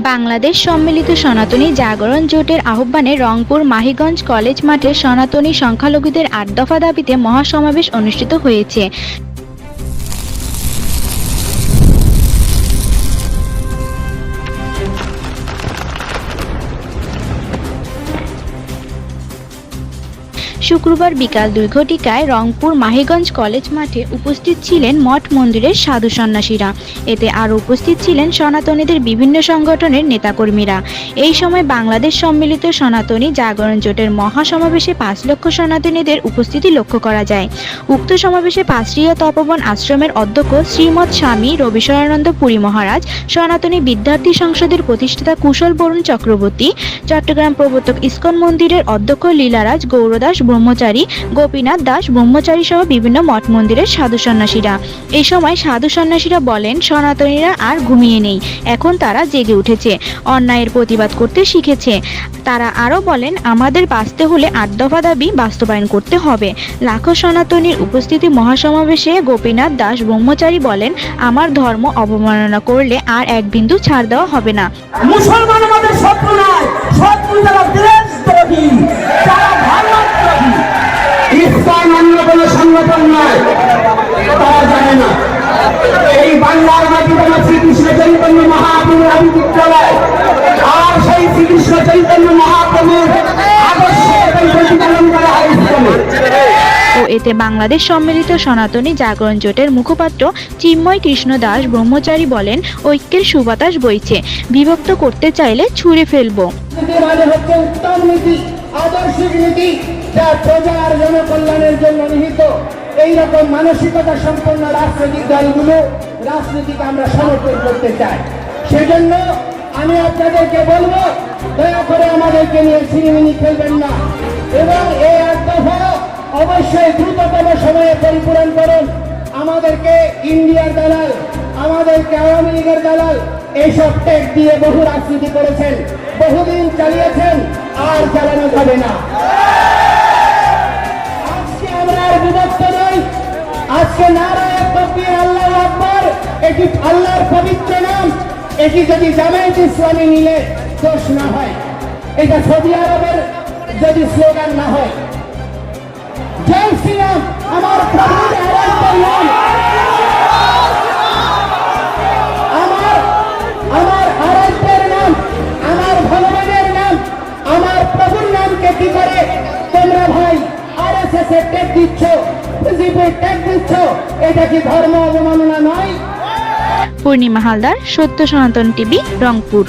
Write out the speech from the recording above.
বাংলাদেশ সম্মিলিত সনাতনী জাগরণ জোটের আহ্বানে রংপুর মাহিগঞ্জ কলেজ মাঠে সনাতনী সংখ্যালঘুদের ৮ দফা দাবিতে মহাসমাবেশ অনুষ্ঠিত হয়েছে। শুক্রবার বিকাল ২ ঘটিকায় রংপুর মাহিগঞ্জ কলেজ মাঠে উপস্থিত ছিলেন মঠ মন্দিরের সাধু সন্ন্যাসীরা। এতে আরও উপস্থিত ছিলেন সনাতনীদের বিভিন্ন সংগঠনের নেতাকর্মীরা। এই সময় বাংলাদেশ সম্মিলিত সনাতনী জাগরণ জোটের মহাসমাবেশে ৫ লক্ষ সনাতনীদের উপস্থিতি লক্ষ্য করা যায়। উক্ত সমাবেশে পাঁচরিয়া তপবন আশ্রমের অধ্যক্ষ শ্রীমৎ স্বামী রবিশরণানন্দ পুরী মহারাজ, সনাতনী বিদ্যার্থী সংসদের প্রতিষ্ঠাতা কুশল বরুণ চক্রবর্তী, চট্টগ্রাম প্রবর্তক ইস্কন মন্দিরের অধ্যক্ষ লীলারাজ গৌরদাস ব্রহ্মচারী, গোপীনাথ দাস ব্রহ্মচারী সহ বিভিন্ন মঠ মন্দিরের সাধু সন্ন্যাসীরা। এই সময় সাধু সন্ন্যাসীরা বলেন, সনাতনীরা আর ঘুমিয়ে নেই, এখন তারা জেগে উঠেছে, অন্যায়ের প্রতিবাদ করতে শিখেছে। তারা আরও বলেন, আমাদের বাঁচতে হলে ৮ দফা দাবি বাস্তবায়ন করতে হবে। লাখো সনাতনীর উপস্থিতি মহাসমাবেশে গোপীনাথ দাস ব্রহ্মচারী বলেন, আমার ধর্ম অবমাননা করলে আর এক বিন্দু ছাড় দেওয়া হবে না। মুসলমান আমাদের শত্রু নয়, শত্রু যারা দেশদ্রোহী, যারা ধর্মদ্রোহী। ইসলাম অন্য কোন সংগঠন নয়, তারা জানে না। এই বাংলার মাটিতে শ্রীকৃষ্ণ চৈতন্য মহাপ্রভুর বিদ্যালয়, আর সেই শ্রীকৃষ্ণ চৈতন্য মহাপ্রভুর আদর্শকে প্রতিপালন করা হয় ইসলামে। ও এতে বাংলাদেশ সম্মিলিত সনাতনী জাগরণ জোটের মুখপাত্র চিন্ময় কৃষ্ণ দাস ব্রহ্মচারী বলেন, ঐক্যের সুবাতাস বইছে, বিভক্ত করতে চাইলে ছুঁড়ে ফেলবো। উত্তম নীতি, আদর্শিক নীতি, যা প্রজার জনকল্যাণের জন্য নিহিত। এইরকম মানসিকতা সম্পন্ন রাজনৈতিক দলগুলো রাজনীতিকে আমরা সমর্থন করতে চাই। সেজন্য আমি আপনাদেরকে বলবো, দয়া করে আমাদেরকে নিয়ে ছিনিমিনি খেলবেন না, এবং এই ৮ দফা অবশ্যই দ্রুততম সময়ে পরিপূরণ করুন। আমাদেরকে ইন্ডিয়ার দালাল, আমাদেরকে আওয়ামী লীগের দালাল এইসব টেক দিয়ে বহু রাজনীতি করেছেন, বহুদিন চালিয়েছেন, আর চালানো যাবে না। আজকে আমরা আর বিভক্ত নই। আজকে নারায়ে তাকবীর, আল্লাহু আকবার, এটি আল্লাহর পবিত্র নাম। এটি যদি জামায়াত ইসলামী নিলে দোষ না হয়, এটা সৌদি আরবের যদি স্লোগান না হয়। জয় শ্রীরাম, আমার প্রভুর আরাধ্যের নাম, আমার আরাধ্যের নাম, আমার ভগবানের নাম, আমার প্রভুর নামকে কি করে তোমরা ভাই আরএসএস এর ট্যাগ দিচ্ছ, বিজেপির ট্যাগ দিচ্ছ? এটা কি ধর্ম অবমাননা নয়? পূর্ণিমা হালদার, সত্য সনাতন টিভি, রংপুর।